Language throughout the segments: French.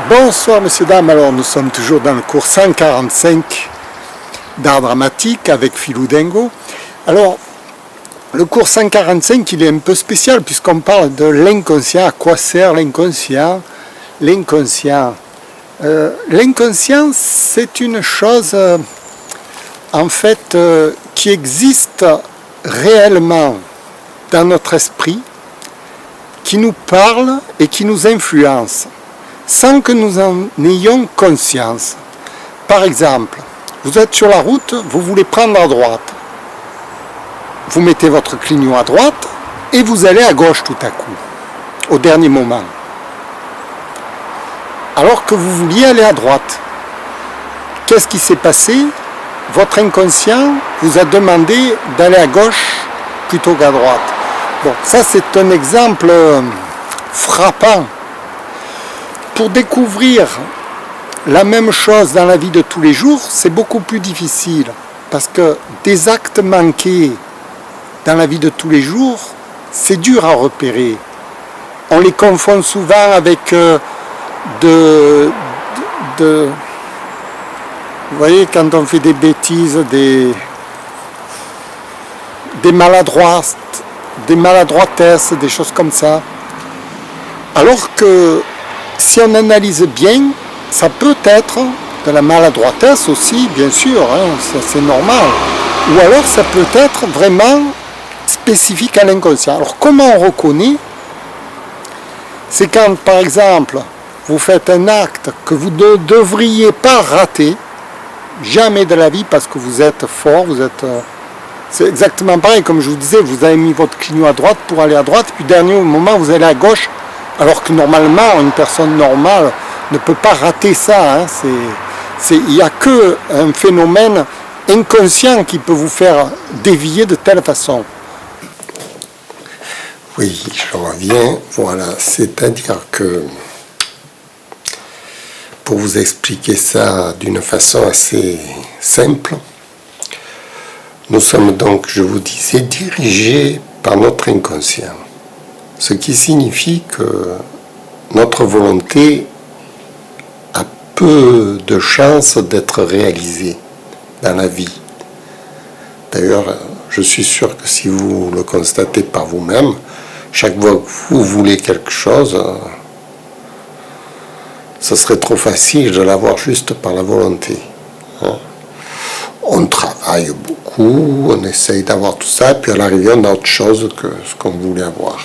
Bonsoir messieurs, dames, alors nous sommes toujours dans le cours 145 d'art dramatique avec Philou Dingo. Alors, le cours 145 il est un peu spécial puisqu'on parle de l'inconscient, à quoi sert l'inconscient. L'inconscient, c'est une chose en fait qui existe réellement dans notre esprit, qui nous parle et qui nous influence, sans que nous en ayons conscience. Par exemple, vous êtes sur la route, vous voulez prendre à droite. Vous mettez votre clignot à droite et vous allez à gauche tout à coup, au dernier moment. Alors que vous vouliez aller à droite. Qu'est-ce qui s'est passé? Votre inconscient vous a demandé d'aller à gauche plutôt qu'à droite. Bon, ça c'est un exemple frappant. Pour découvrir la même chose dans la vie de tous les jours, c'est beaucoup plus difficile. Parce que des actes manqués dans la vie de tous les jours, c'est dur à repérer. On les confond souvent avec vous voyez, quand on fait des bêtises, des maladroitesses, des choses comme ça. Alors que si on analyse bien, ça peut être de la maladroitesse aussi, bien sûr, hein, ça c'est normal. Ou alors ça peut être vraiment spécifique à l'inconscient. Alors comment on reconnaît? C'est quand, par exemple, vous faites un acte que vous ne devriez pas rater, jamais de la vie, parce que vous êtes fort, c'est exactement pareil, comme je vous disais, vous avez mis votre clignot à droite pour aller à droite, puis dernier moment vous allez à gauche, alors que normalement, une personne normale ne peut pas rater ça. Hein. Il n'y a qu'un phénomène inconscient qui peut vous faire dévier de telle façon. Oui, je reviens. Voilà, c'est-à-dire que, pour vous expliquer ça d'une façon assez simple, nous sommes donc, je vous disais, dirigés par notre inconscient. Ce qui signifie que notre volonté a peu de chances d'être réalisée dans la vie. D'ailleurs, je suis sûr que si vous le constatez par vous-même, chaque fois que vous voulez quelque chose, ce serait trop facile de l'avoir juste par la volonté. On travaille beaucoup, on essaye d'avoir tout ça, et puis à l'arrivée, on a autre chose que ce qu'on voulait avoir.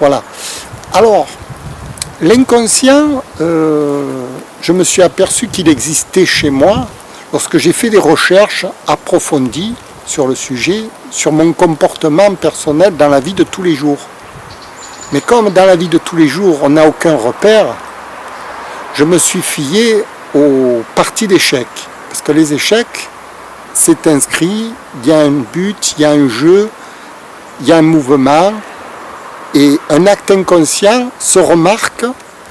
Voilà. Alors, l'inconscient, je me suis aperçu qu'il existait chez moi lorsque j'ai fait des recherches approfondies sur le sujet, sur mon comportement personnel dans la vie de tous les jours. Mais comme dans la vie de tous les jours, on n'a aucun repère, je me suis fié aux parties d'échecs. Parce que les échecs, c'est inscrit, il y a un but, il y a un jeu, il y a un mouvement, et un acte inconscient se remarque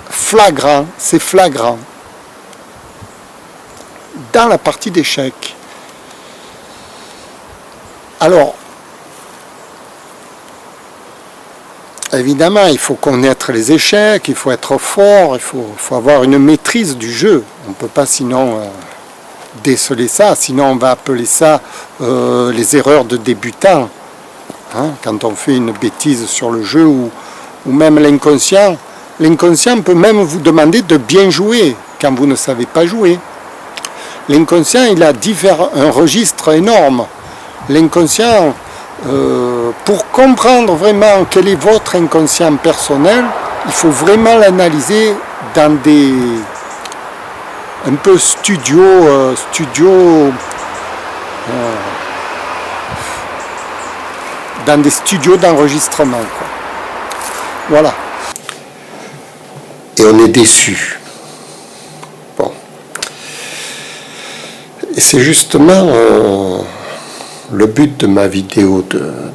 flagrant, c'est flagrant, dans la partie d'échecs. Alors, évidemment, il faut connaître les échecs, il faut être fort, il faut avoir une maîtrise du jeu. On ne peut pas sinon déceler ça, sinon on va appeler ça les erreurs de débutants. Hein, quand on fait une bêtise sur le jeu ou même l'inconscient peut même vous demander de bien jouer quand vous ne savez pas jouer. L'inconscient, il a un registre énorme. L'inconscient, pour comprendre vraiment quel est votre inconscient personnel, il faut vraiment l'analyser dans des dans des studios d'enregistrement, quoi. Voilà. Et on est déçu. Bon. Et c'est justement le but de ma vidéo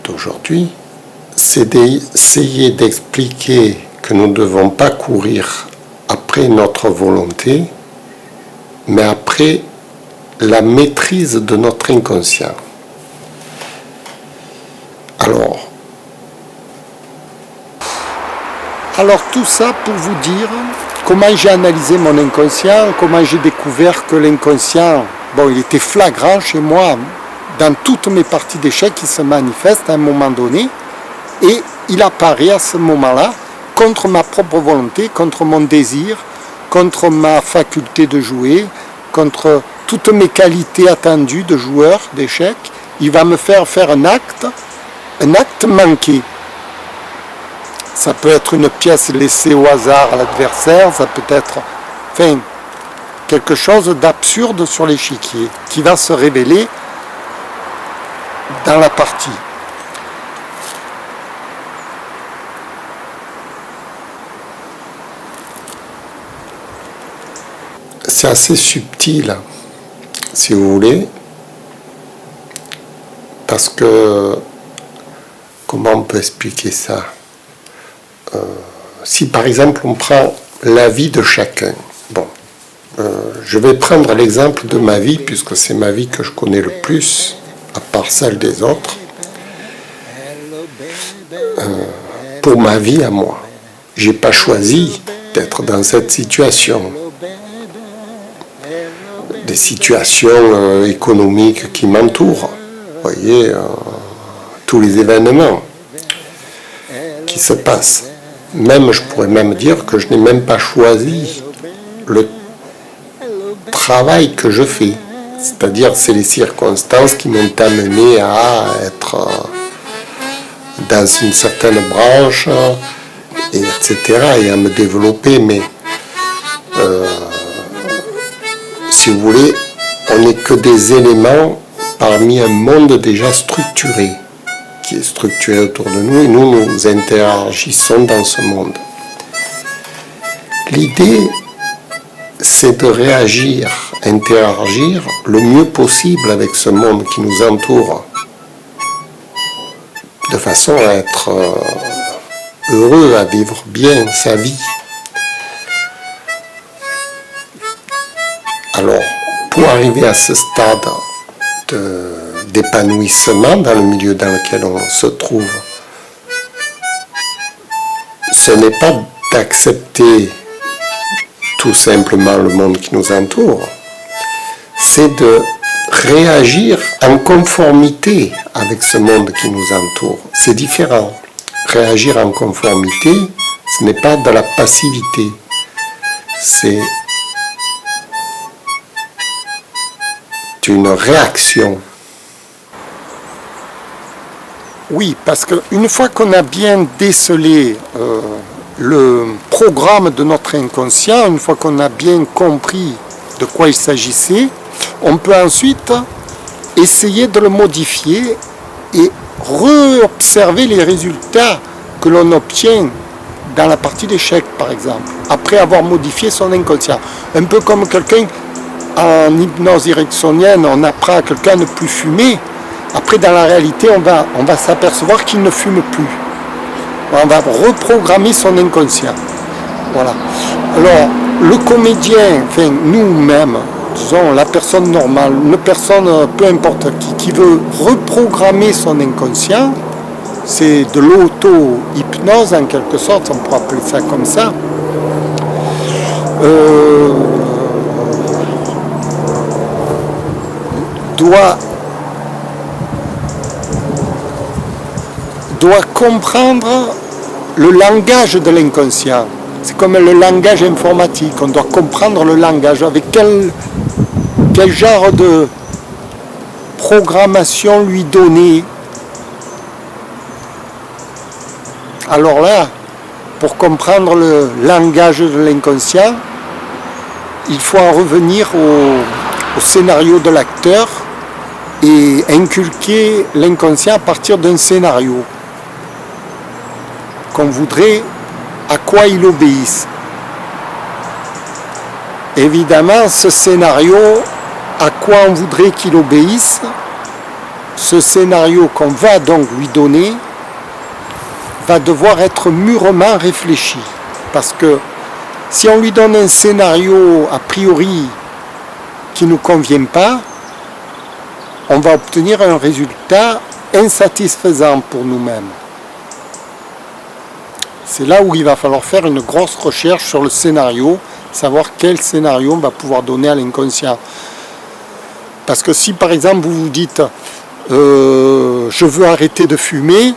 d'aujourd'hui, c'est d'essayer d'expliquer que nous ne devons pas courir après notre volonté, mais après la maîtrise de notre inconscient. Alors tout ça pour vous dire comment j'ai analysé mon inconscient, comment j'ai découvert que l'inconscient, bon, il était flagrant chez moi dans toutes mes parties d'échecs qui se manifestent à un moment donné, et il apparaît à ce moment-là contre ma propre volonté, contre mon désir, contre ma faculté de jouer, contre toutes mes qualités attendues de joueur d'échecs. Il va me faire un acte manqué. Ça peut être une pièce laissée au hasard à l'adversaire, ça peut être quelque chose d'absurde sur l'échiquier qui va se révéler dans la partie. C'est assez subtil, si vous voulez, parce que, comment on peut expliquer ça ? Si par exemple on prend la vie de chacun, je vais prendre l'exemple de ma vie, puisque c'est ma vie que je connais le plus, à part celle des autres. Pour ma vie à moi, j'ai pas choisi d'être dans cette situation. Des situations économiques qui m'entourent, vous voyez, tous les événements qui se passent. Même, je pourrais même dire que je n'ai même pas choisi le travail que je fais. C'est-à-dire, c'est les circonstances qui m'ont amené à être dans une certaine branche, etc., et à me développer. Mais, si vous voulez, on n'est que des éléments parmi un monde déjà structuré, qui est structuré autour de nous, et nous interagissons dans ce monde. L'idée, c'est de réagir, interagir le mieux possible avec ce monde qui nous entoure, de façon à être heureux, à vivre bien sa vie. Alors, pour arriver à ce stade d'épanouissement dans le milieu dans lequel on se trouve, ce n'est pas d'accepter tout simplement le monde qui nous entoure, c'est de réagir en conformité avec ce monde qui nous entoure. C'est différent. Réagir en conformité, ce n'est pas de la passivité, c'est une réaction. Oui, parce qu'une fois qu'on a bien décelé le programme de notre inconscient, une fois qu'on a bien compris de quoi il s'agissait, on peut ensuite essayer de le modifier et re-observer les résultats que l'on obtient dans la partie d'échecs, par exemple, après avoir modifié son inconscient. Un peu comme quelqu'un, en hypnose ericksonienne, on apprend à quelqu'un à ne plus fumer. Après, dans la réalité, on va s'apercevoir qu'il ne fume plus. On va reprogrammer son inconscient. Voilà. Alors, le comédien, enfin, nous-mêmes, disons, la personne normale, une personne, peu importe qui veut reprogrammer son inconscient, c'est de l'auto-hypnose, en quelque sorte, on pourrait appeler ça comme ça. doit comprendre le langage de l'inconscient. C'est comme le langage informatique, on doit comprendre le langage, avec quel genre de programmation lui donner. Alors là, pour comprendre le langage de l'inconscient, il faut en revenir au scénario de l'acteur et inculquer l'inconscient à partir d'un scénario qu'on voudrait à quoi il obéisse. Évidemment, ce scénario, à quoi on voudrait qu'il obéisse, ce scénario qu'on va donc lui donner, va devoir être mûrement réfléchi. Parce que si on lui donne un scénario a priori qui ne nous convient pas, on va obtenir un résultat insatisfaisant pour nous-mêmes. C'est là où il va falloir faire une grosse recherche sur le scénario, savoir quel scénario on va pouvoir donner à l'inconscient. Parce que si par exemple vous vous dites je veux arrêter de fumer,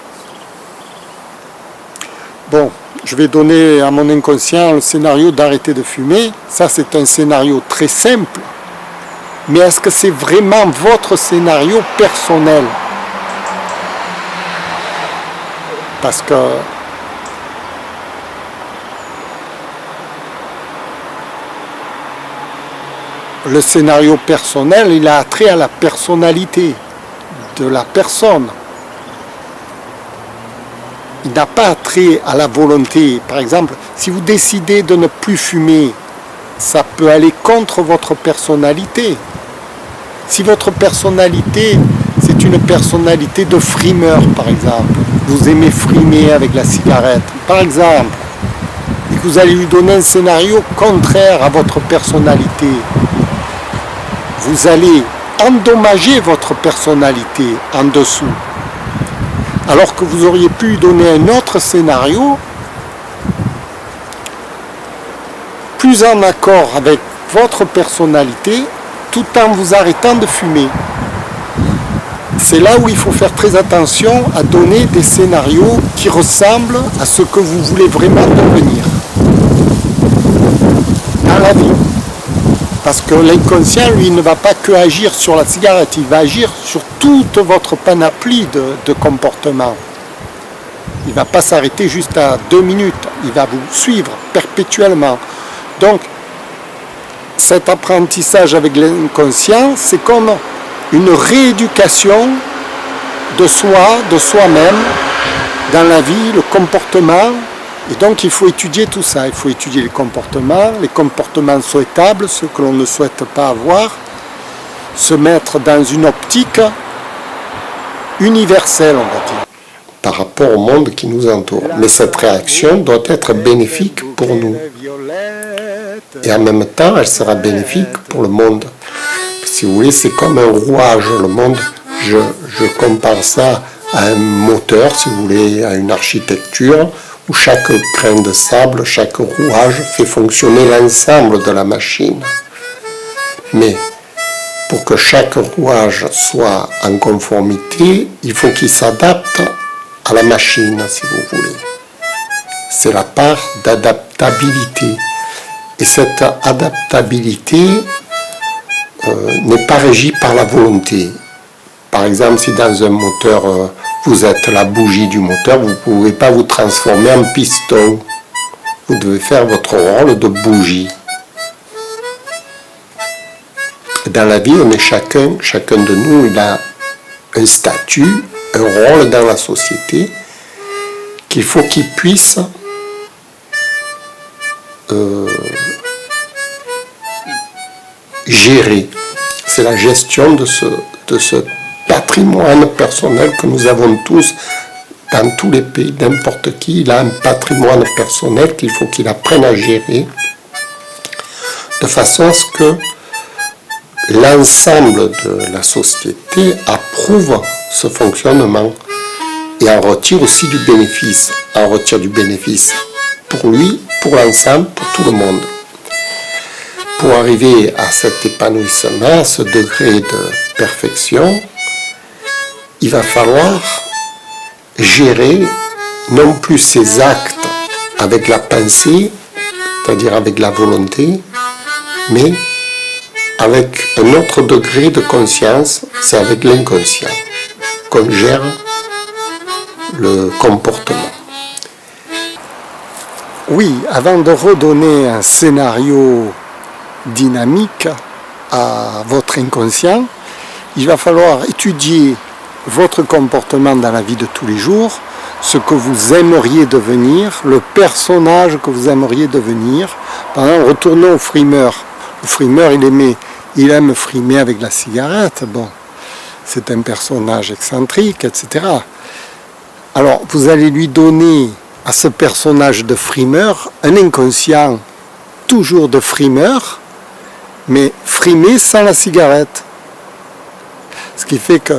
bon, je vais donner à mon inconscient le scénario d'arrêter de fumer, ça c'est un scénario très simple, mais est-ce que c'est vraiment votre scénario personnel? Parce que le scénario personnel, il a attrait à la personnalité de la personne. Il n'a pas attrait à la volonté. Par exemple, si vous décidez de ne plus fumer, ça peut aller contre votre personnalité. Si votre personnalité, c'est une personnalité de frimeur, par exemple, vous aimez frimer avec la cigarette, par exemple, et que vous allez lui donner un scénario contraire à votre personnalité, vous allez endommager votre personnalité en dessous. Alors que vous auriez pu donner un autre scénario plus en accord avec votre personnalité tout en vous arrêtant de fumer. C'est là où il faut faire très attention à donner des scénarios qui ressemblent à ce que vous voulez vraiment devenir dans la vie. Parce que l'inconscient, lui, ne va pas que agir sur la cigarette, il va agir sur toute votre panoplie de comportements. Il ne va pas s'arrêter juste à 2 minutes, il va vous suivre perpétuellement. Donc, cet apprentissage avec l'inconscient, c'est comme une rééducation de soi, de soi-même, dans la vie, le comportement. Et donc il faut étudier tout ça, il faut étudier les comportements souhaitables, ceux que l'on ne souhaite pas avoir, se mettre dans une optique universelle, on va dire. Par rapport au monde qui nous entoure. Mais cette réaction doit être bénéfique pour nous. Et en même temps, elle sera bénéfique pour le monde. Si vous voulez, c'est comme un rouage, le monde. Je compare ça à un moteur, si vous voulez, à une architecture, où chaque grain de sable, chaque rouage fait fonctionner l'ensemble de la machine. Mais pour que chaque rouage soit en conformité, il faut qu'il s'adapte à la machine, si vous voulez. C'est la part d'adaptabilité. Et cette adaptabilité n'est pas régie par la volonté. Par exemple, si dans un moteur, vous êtes la bougie du moteur, vous ne pouvez pas vous transformer en piston. Vous devez faire votre rôle de bougie. Dans la vie, on est chacun de nous, il a un statut, un rôle dans la société qu'il faut qu'il puisse gérer. C'est la gestion de ce patrimoine personnel que nous avons tous dans tous les pays. N'importe qui, il a un patrimoine personnel qu'il faut qu'il apprenne à gérer de façon à ce que l'ensemble de la société approuve ce fonctionnement et en retire aussi du bénéfice. En retire du bénéfice pour lui, pour l'ensemble, pour tout le monde. Pour arriver à cet épanouissement, à ce degré de perfection, il va falloir gérer non plus ses actes avec la pensée, c'est-à-dire avec la volonté, mais avec un autre degré de conscience, c'est avec l'inconscient qu'on gère le comportement. Oui, avant de redonner un scénario dynamique à votre inconscient, il va falloir étudier votre comportement dans la vie de tous les jours, ce que vous aimeriez devenir, le personnage que vous aimeriez devenir. Par exemple, retournons au frimeur. Le frimeur, il aime frimer avec la cigarette. Bon, c'est un personnage excentrique, etc. Alors, vous allez lui donner à ce personnage de frimeur un inconscient toujours de frimeur, mais frimé sans la cigarette. Ce qui fait que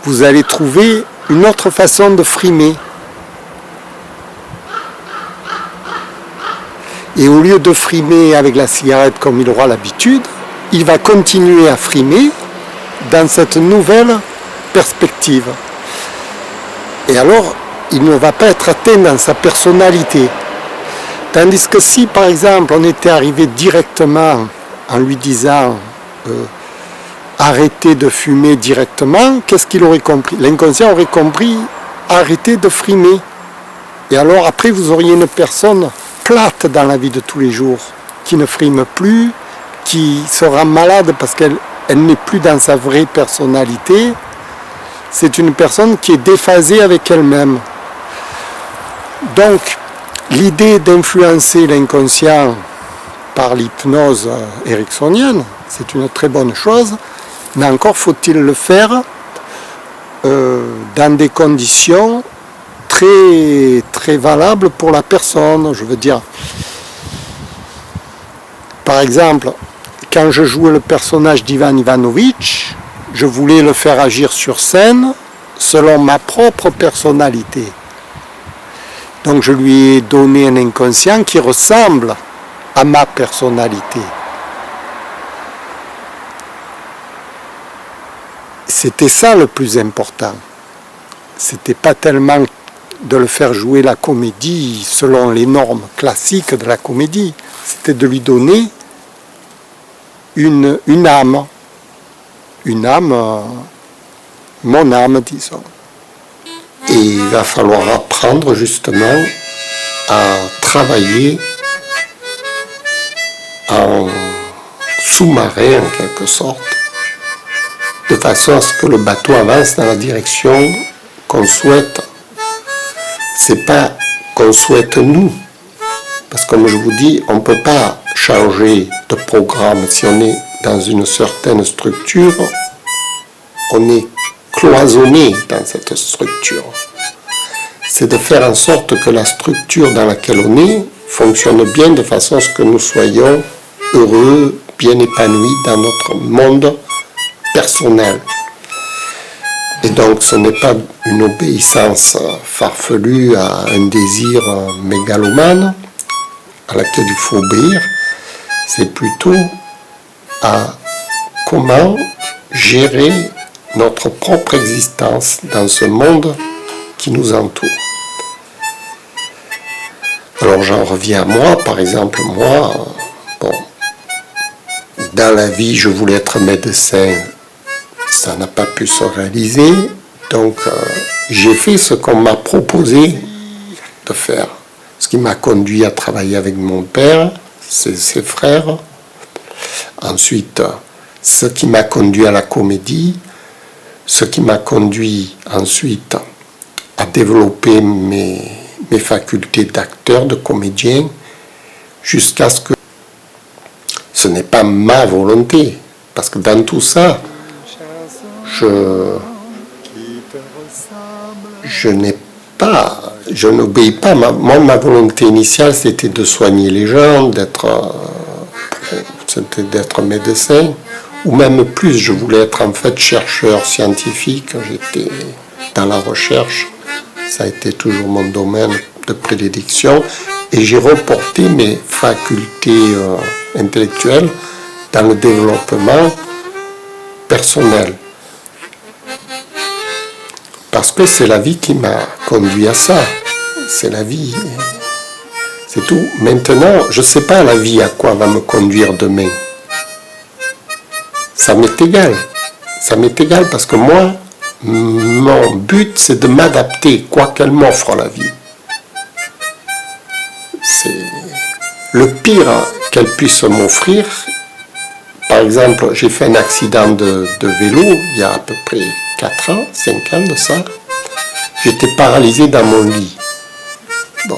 vous allez trouver une autre façon de frimer. Et au lieu de frimer avec la cigarette comme il aura l'habitude, il va continuer à frimer dans cette nouvelle perspective. Et alors, il ne va pas être atteint dans sa personnalité. Tandis que si, par exemple, on était arrivé directement en lui disant arrêtez de fumer directement, qu'est-ce qu'il aurait compris? L'inconscient aurait compris arrêtez de frimer. Et alors après vous auriez une personne plate dans la vie de tous les jours, qui ne frime plus, qui sera malade parce qu'elle n'est plus dans sa vraie personnalité. C'est une personne qui est déphasée avec elle-même. Donc l'idée d'influencer l'inconscient par l'hypnose ericksonienne, c'est une très bonne chose, mais encore faut-il le faire dans des conditions très, très valables pour la personne. Je veux dire, par exemple, quand je jouais le personnage d'Ivan Ivanovitch, je voulais le faire agir sur scène selon ma propre personnalité. Donc je lui ai donné un inconscient qui ressemble à ma personnalité. C'était ça le plus important. C'était pas tellement de le faire jouer la comédie selon les normes classiques de la comédie. C'était de lui donner une âme. Une âme, mon âme, disons. Et il va falloir apprendre justement à travailler en sous-marin en quelque sorte, de façon à ce que le bateau avance dans la direction qu'on souhaite. C'est pas qu'on souhaite nous, parce que comme je vous dis, on ne peut pas changer de programme. Si on est dans une certaine structure, on est cloisonné dans cette structure. C'est de faire en sorte que la structure dans laquelle on est fonctionne bien de façon à ce que nous soyons heureux, bien épanouis dans notre monde personnel. Et donc ce n'est pas une obéissance farfelue à un désir mégalomane à laquelle il faut obéir, c'est plutôt à comment gérer notre propre existence dans ce monde qui nous entoure. Alors j'en reviens à moi, par exemple, moi, dans la vie je voulais être médecin, ça n'a pas pu se réaliser, donc j'ai fait ce qu'on m'a proposé de faire, ce qui m'a conduit à travailler avec mon père, ses frères, ensuite ce qui m'a conduit à la comédie, ce qui m'a conduit ensuite à développer mes facultés d'acteur, de comédien, jusqu'à ce que ce n'est pas ma volonté, parce que dans tout ça, je n'obéis pas. Ma volonté initiale, c'était de soigner les gens, d'être médecin, ou même plus, je voulais être en fait chercheur scientifique, j'étais dans la recherche, ça a été toujours mon domaine de prédilection, et j'ai reporté mes facultés intellectuelles dans le développement personnel. Parce que c'est la vie qui m'a conduit à ça, c'est la vie, c'est tout. Maintenant, je ne sais pas la vie à quoi va me conduire demain. Ça m'est égal. Ça m'est égal parce que moi, mon but, c'est de m'adapter, quoi qu'elle m'offre la vie. C'est le pire qu'elle puisse m'offrir, par exemple, j'ai fait un accident de vélo il y a à peu près 4 ans, 5 ans de ça. J'étais paralysé dans mon lit. Bon.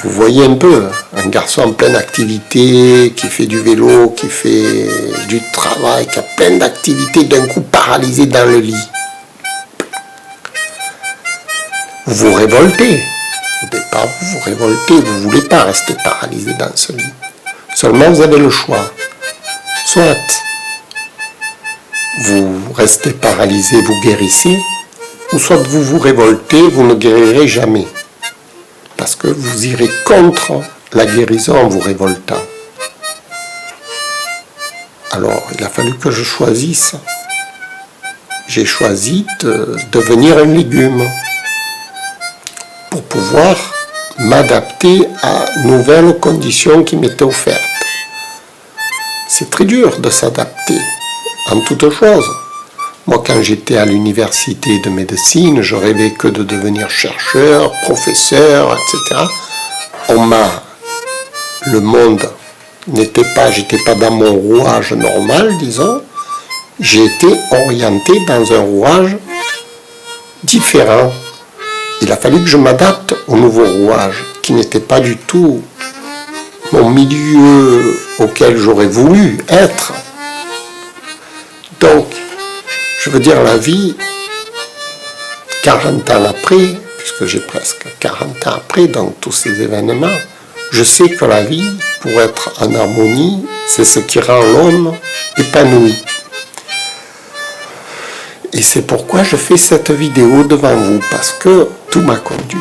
Vous voyez un peu, un garçon en pleine activité, qui fait du vélo, qui fait du travail, qui a plein d'activités, d'un coup paralysé dans le lit. Vous vous révoltez. Au départ, vous vous révoltez, vous ne voulez pas rester paralysé dans ce lit. Seulement, vous avez le choix. Soit vous restez paralysé, vous guérissez, ou soit vous vous révoltez, vous ne guérirez jamais. Parce que vous irez contre la guérison en vous révoltant. Alors, il a fallu que je choisisse. J'ai choisi de devenir un légume pour pouvoir m'adapter à nouvelles conditions qui m'étaient offertes. C'est très dur de s'adapter en toutes choses. Moi, quand j'étais à l'université de médecine, je rêvais que de devenir chercheur, professeur, etc. Le monde j'étais pas dans mon rouage normal, disons. J'ai été orienté dans un rouage différent. Il a fallu que je m'adapte au nouveau rouage, qui n'était pas du tout mon milieu auquel j'aurais voulu être. Donc, je veux dire, la vie, 40 ans après, puisque j'ai presque 40 ans après, donc tous ces événements, je sais que la vie, pour être en harmonie, c'est ce qui rend l'homme épanoui. Et c'est pourquoi je fais cette vidéo devant vous, parce que tout m'a conduit.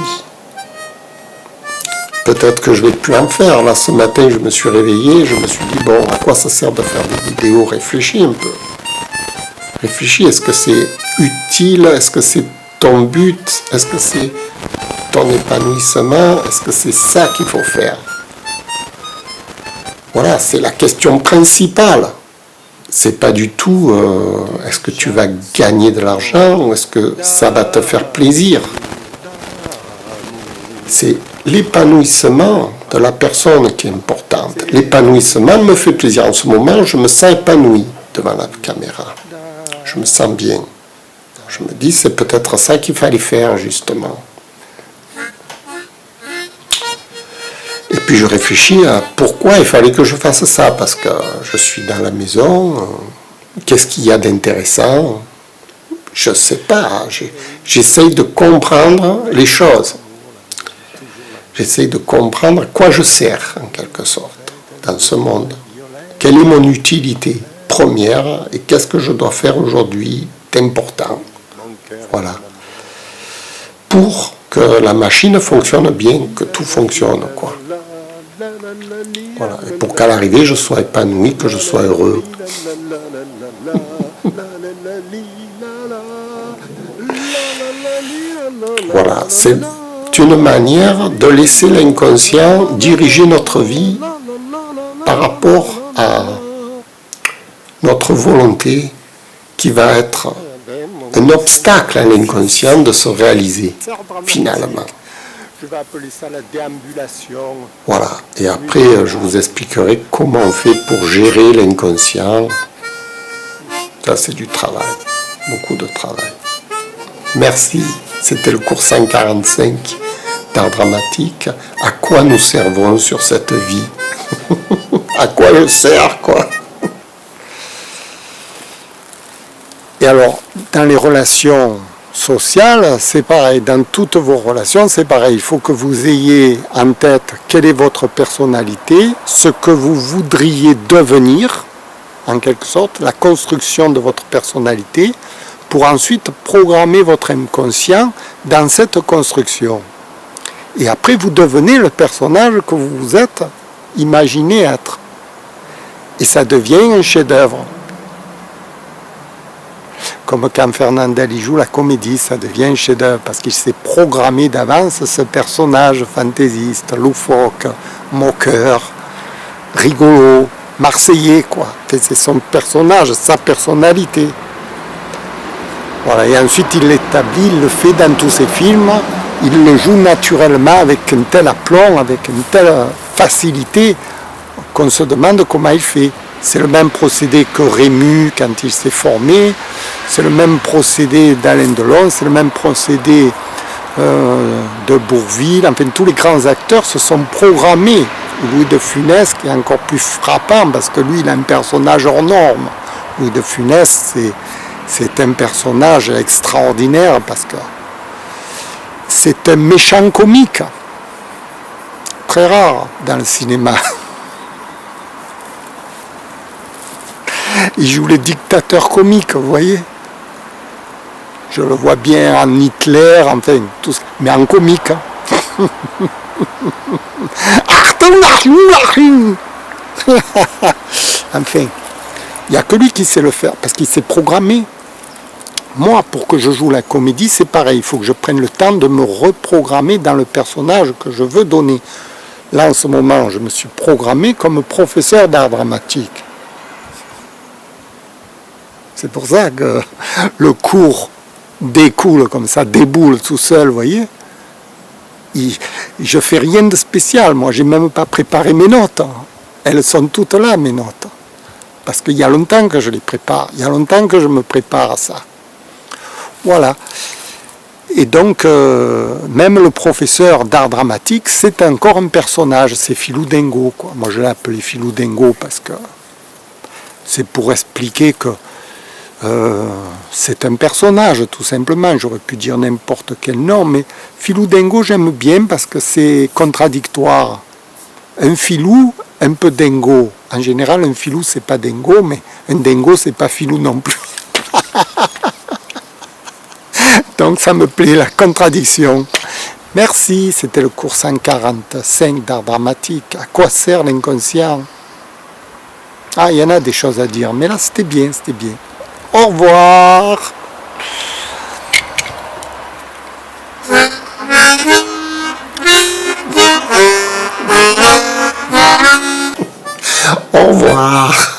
Peut-être que je ne vais plus en faire. Là, ce matin, je me suis réveillé, je me suis dit, bon, à quoi ça sert de faire des vidéos? Réfléchis un peu. Réfléchis, est-ce que c'est utile? Est-ce que c'est ton but? Est-ce que c'est ton épanouissement? Est-ce que c'est ça qu'il faut faire? Voilà, c'est la question principale. C'est pas du tout est-ce que tu vas gagner de l'argent ou est-ce que ça va te faire plaisir. C'est l'épanouissement de la personne qui est importante. L'épanouissement me fait plaisir. En ce moment, je me sens épanoui devant la caméra. Je me sens bien. Je me dis, c'est peut-être ça qu'il fallait faire, justement. Et puis je réfléchis à pourquoi il fallait que je fasse ça, parce que je suis dans la maison, qu'est-ce qu'il y a d'intéressant? Je ne sais pas, j'essaye de comprendre les choses. J'essaye de comprendre à quoi je sers, en quelque sorte, dans ce monde. Quelle est mon utilité première et qu'est-ce que je dois faire aujourd'hui d'important? Voilà. Pour que la machine fonctionne bien, que tout fonctionne, quoi. Voilà. Et pour qu'à l'arrivée, je sois épanoui, que je sois heureux. Voilà. C'est une manière de laisser l'inconscient diriger notre vie par rapport à notre volonté qui va être un obstacle à l'inconscient de se réaliser, finalement. Je vais appeler ça la déambulation. Voilà. Et après, je vous expliquerai comment on fait pour gérer l'inconscient. Ça, c'est du travail. Beaucoup de travail. Merci. C'était le cours 145 d'art dramatique. À quoi nous servons sur cette vie? À quoi je sers, quoi? Et alors, dans les relations sociales, c'est pareil. Dans toutes vos relations, c'est pareil. Il faut que vous ayez en tête quelle est votre personnalité, ce que vous voudriez devenir, en quelque sorte, la construction de votre personnalité, pour ensuite programmer votre inconscient dans cette construction. Et après, vous devenez le personnage que vous vous êtes imaginé être. Et ça devient un chef-d'œuvre. Comme quand Fernandel y joue la comédie, ça devient un chef-d'œuvre parce qu'il s'est programmé d'avance ce personnage fantaisiste, loufoque, moqueur, rigolo, marseillais, quoi. C'est son personnage, sa personnalité. Voilà. Et ensuite il l'établit, il le fait dans tous ses films, il le joue naturellement avec un tel aplomb, avec une telle facilité qu'on se demande comment il fait. C'est le même procédé que Rému quand il s'est formé, c'est le même procédé d'Alain Delon, c'est le même procédé de Bourvil. Enfin, tous les grands acteurs se sont programmés. Louis de Funès qui est encore plus frappant parce que lui il a un personnage hors norme. Louis de Funès c'est un personnage extraordinaire parce que c'est un méchant comique, très rare dans le cinéma. Il joue les dictateurs comiques, vous voyez. Je le vois bien en Hitler, enfin, tout ça, mais en comique. Enfin, il n'y a que lui qui sait le faire, parce qu'il s'est programmé. Moi, pour que je joue la comédie, c'est pareil. Il faut que je prenne le temps de me reprogrammer dans le personnage que je veux donner. Là, en ce moment, je me suis programmé comme professeur d'art dramatique. C'est pour ça que le cours découle comme ça, déboule tout seul, vous voyez. Je fais rien de spécial, moi, j'ai même pas préparé mes notes. Elles sont toutes là, mes notes. Parce qu'il y a longtemps que je les prépare, il y a longtemps que je me prépare à ça. Voilà. Et donc, même le professeur d'art dramatique, c'est encore un personnage, c'est Philou Dingo, quoi. Moi, je l'ai appelé Philou Dingo parce que c'est pour expliquer que c'est un personnage, tout simplement. J'aurais pu dire n'importe quel nom, mais Philou Dingo, j'aime bien parce que c'est contradictoire. Un filou, un peu dingo. En général, un filou, c'est pas dingo, mais un dingo, c'est pas filou non plus. Donc, ça me plaît, la contradiction. Merci, c'était le cours 145 d'art dramatique. À quoi sert l'inconscient? Ah, il y en a des choses à dire, mais là, c'était bien, c'était bien. Au revoir. Au revoir.